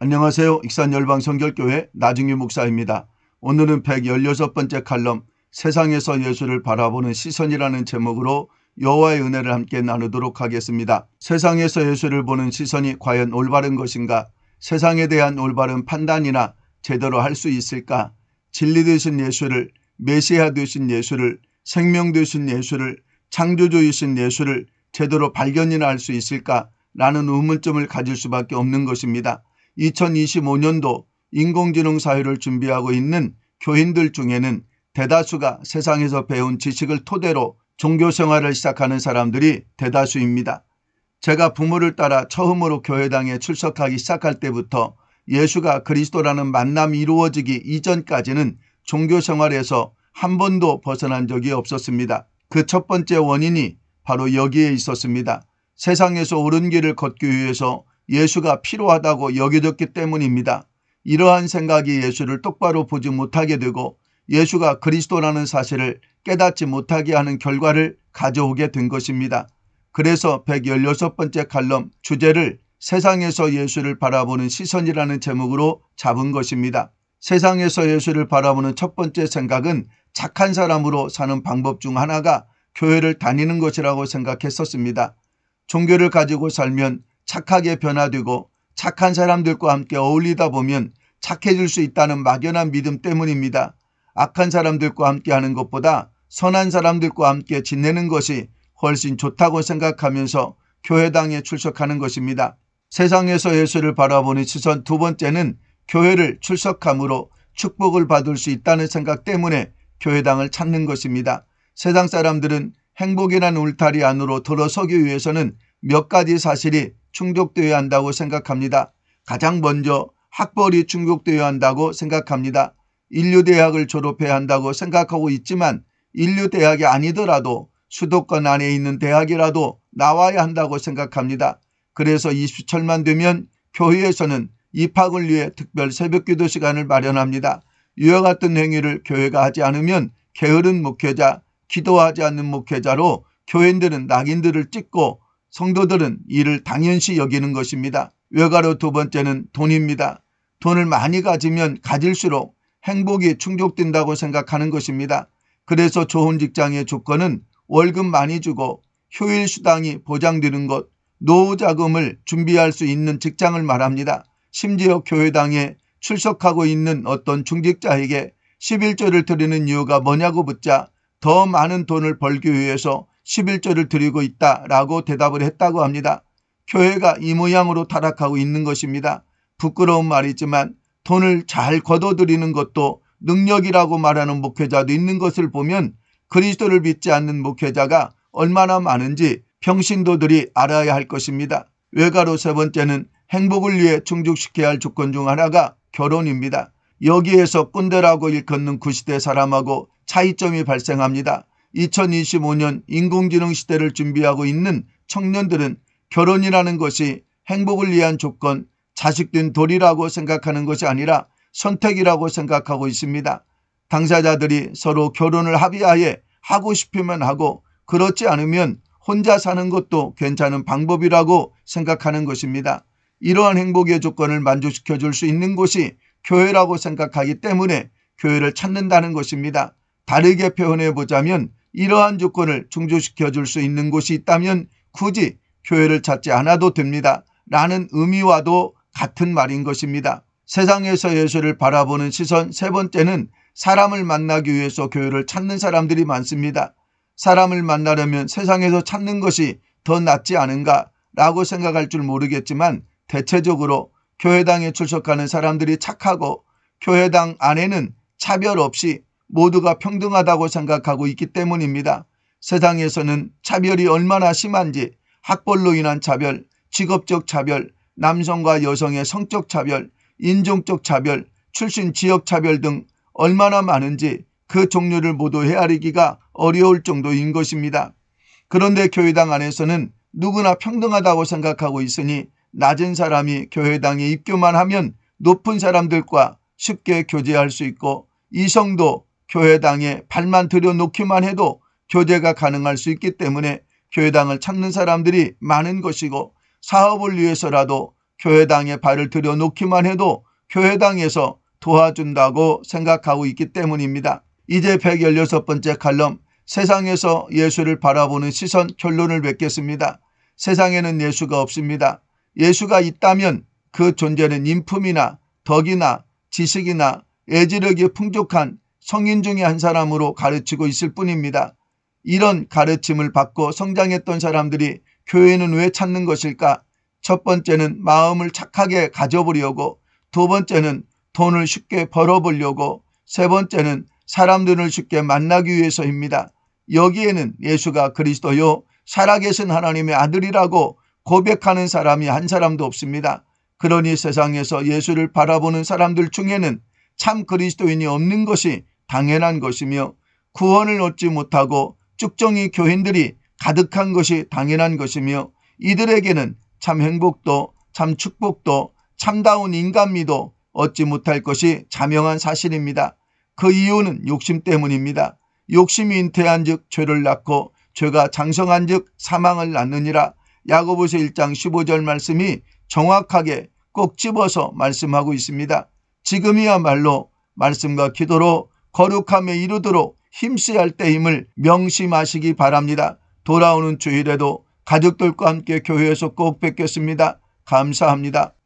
안녕하세요. 익산열방성결교회 나중유 목사입니다. 오늘은 116번째 칼럼 세상에서 예수를 바라보는 시선이라는 제목으로 여호와의 은혜를 함께 나누도록 하겠습니다. 세상에서 예수를 보는 시선이 과연 올바른 것인가? 세상에 대한 올바른 판단이나 제대로 할 수 있을까? 진리 되신 예수를, 메시아 되신 예수를, 생명 되신 예수를, 창조주이신 예수를 제대로 발견이나 할 수 있을까? 라는 의문점을 가질 수밖에 없는 것입니다. 2025년도 인공지능 사회를 준비하고 있는 교인들 중에는 대다수가 세상에서 배운 지식을 토대로 종교생활을 시작하는 사람들이 대다수입니다. 제가 부모를 따라 처음으로 교회당에 출석하기 시작할 때부터 예수가 그리스도라는 만남이 이루어지기 이전까지는 종교생활에서 한 번도 벗어난 적이 없었습니다. 그 첫 번째 원인이 바로 여기에 있었습니다. 세상에서 옳은 길을 걷기 위해서 예수가 필요하다고 여겨졌기 때문입니다. 이러한 생각이 예수를 똑바로 보지 못하게 되고 예수가 그리스도라는 사실을 깨닫지 못하게 하는 결과를 가져오게 된 것입니다. 그래서 116번째 칼럼 주제를 세상에서 예수를 바라보는 시선이라는 제목으로 잡은 것입니다. 세상에서 예수를 바라보는 첫 번째 생각은 착한 사람으로 사는 방법 중 하나가 교회를 다니는 것이라고 생각했었습니다. 종교를 가지고 살면 착하게 변화되고 착한 사람들과 함께 어울리다 보면 착해질 수 있다는 막연한 믿음 때문입니다. 악한 사람들과 함께 하는 것보다 선한 사람들과 함께 지내는 것이 훨씬 좋다고 생각하면서 교회당에 출석하는 것입니다. 세상에서 예수를 바라보는 시선 두 번째는 교회를 출석함으로 축복을 받을 수 있다는 생각 때문에 교회당을 찾는 것입니다. 세상 사람들은 행복이라는 울타리 안으로 들어서기 위해서는 몇 가지 사실이 충족되어야 한다고 생각합니다. 가장 먼저 학벌이 충족되어야 한다고 생각합니다. 인류대학을 졸업해야 한다고 생각하고 있지만 인류대학이 아니더라도 수도권 안에 있는 대학이라도 나와야 한다고 생각합니다. 그래서 이수철만 되면 교회에서는 입학을 위해 특별 새벽기도 시간을 마련합니다. 이와 같은 행위를 교회가 하지 않으면 게으른 목회자, 기도하지 않는 목회자로 교인들은 낙인들을 찍고 성도들은 이를 당연시 여기는 것입니다. 외가로 두 번째는 돈입니다. 돈을 많이 가지면 가질수록 행복이 충족된다고 생각하는 것입니다. 그래서 좋은 직장의 조건은 월급 많이 주고 휴일 수당이 보장되는 것, 노후 자금을 준비할 수 있는 직장을 말합니다. 심지어 교회당에 출석하고 있는 어떤 중직자에게 11조를 드리는 이유가 뭐냐고 묻자 더 많은 돈을 벌기 위해서 11조를 드리고 있다라고 대답을 했다고 합니다. 교회가 이 모양으로 타락하고 있는 것입니다. 부끄러운 말이지만 돈을 잘 걷어들이는 것도 능력이라고 말하는 목회자도 있는 것을 보면 그리스도를 믿지 않는 목회자가 얼마나 많은지 평신도들이 알아야 할 것입니다. 외가로 세 번째는 행복을 위해 충족시켜야 할 조건 중 하나가 결혼입니다. 여기에서 꼰대라고 일컫는 구시대 사람하고 차이점이 발생합니다. 2025년 인공지능 시대를 준비하고 있는 청년들은 결혼이라는 것이 행복을 위한 조건, 자식된 도리라고 생각하는 것이 아니라 선택이라고 생각하고 있습니다. 당사자들이 서로 결혼을 합의하에 하고 싶으면 하고 그렇지 않으면 혼자 사는 것도 괜찮은 방법이라고 생각하는 것입니다. 이러한 행복의 조건을 만족시켜 줄 수 있는 곳이 교회라고 생각하기 때문에 교회를 찾는다는 것입니다. 다르게 표현해 보자면 이러한 조건을 충족시켜 줄 수 있는 곳이 있다면 굳이 교회를 찾지 않아도 됩니다. 라는 의미와도 같은 말인 것입니다. 세상에서 예수를 바라보는 시선 세 번째는 사람을 만나기 위해서 교회를 찾는 사람들이 많습니다. 사람을 만나려면 세상에서 찾는 것이 더 낫지 않은가 라고 생각할 줄 모르겠지만 대체적으로 교회당에 출석하는 사람들이 착하고 교회당 안에는 차별 없이 모두가 평등하다고 생각하고 있기 때문입니다. 세상에서는 차별이 얼마나 심한지 학벌로 인한 차별, 직업적 차별, 남성과 여성의 성적 차별, 인종적 차별, 출신 지역 차별 등 얼마나 많은지 그 종류를 모두 헤아리기가 어려울 정도인 것입니다. 그런데 교회당 안에서는 누구나 평등하다고 생각하고 있으니 낮은 사람이 교회당에 입교만 하면 높은 사람들과 쉽게 교제할 수 있고 이성도 교회당에 발만 들여놓기만 해도 교제가 가능할 수 있기 때문에 교회당을 찾는 사람들이 많은 것이고 사업을 위해서라도 교회당에 발을 들여놓기만 해도 교회당에서 도와준다고 생각하고 있기 때문입니다. 이제 116번째 칼럼, 세상에서 예수를 바라보는 시선 결론을 맺겠습니다. 세상에는 예수가 없습니다. 예수가 있다면 그 존재는 인품이나 덕이나 지식이나 애지력이 풍족한 성인 중에 한 사람으로 가르치고 있을 뿐입니다. 이런 가르침을 받고 성장했던 사람들이 교회는 왜 찾는 것일까? 첫 번째는 마음을 착하게 가져보려고, 두 번째는 돈을 쉽게 벌어보려고, 세 번째는 사람들을 쉽게 만나기 위해서입니다. 여기에는 예수가 그리스도요 살아계신 하나님의 아들이라고 고백하는 사람이 한 사람도 없습니다. 그러니 세상에서 예수를 바라보는 사람들 중에는 참 그리스도인이 없는 것이 당연한 것이며, 구원을 얻지 못하고 쭉정이 교인들이 가득한 것이 당연한 것이며, 이들에게는 참 행복도 참 축복도 참다운 인간미도 얻지 못할 것이 자명한 사실입니다. 그 이유는 욕심 때문입니다. 욕심이 잉태한 즉 죄를 낳고 죄가 장성한 즉 사망을 낳느니라. 야고보서 1장 15절 말씀이 정확하게 꼭 집어서 말씀하고 있습니다. 지금이야말로 말씀과 기도로 거룩함에 이르도록 힘써야 할 때임을 명심하시기 바랍니다. 돌아오는 주일에도 가족들과 함께 교회에서 꼭 뵙겠습니다. 감사합니다.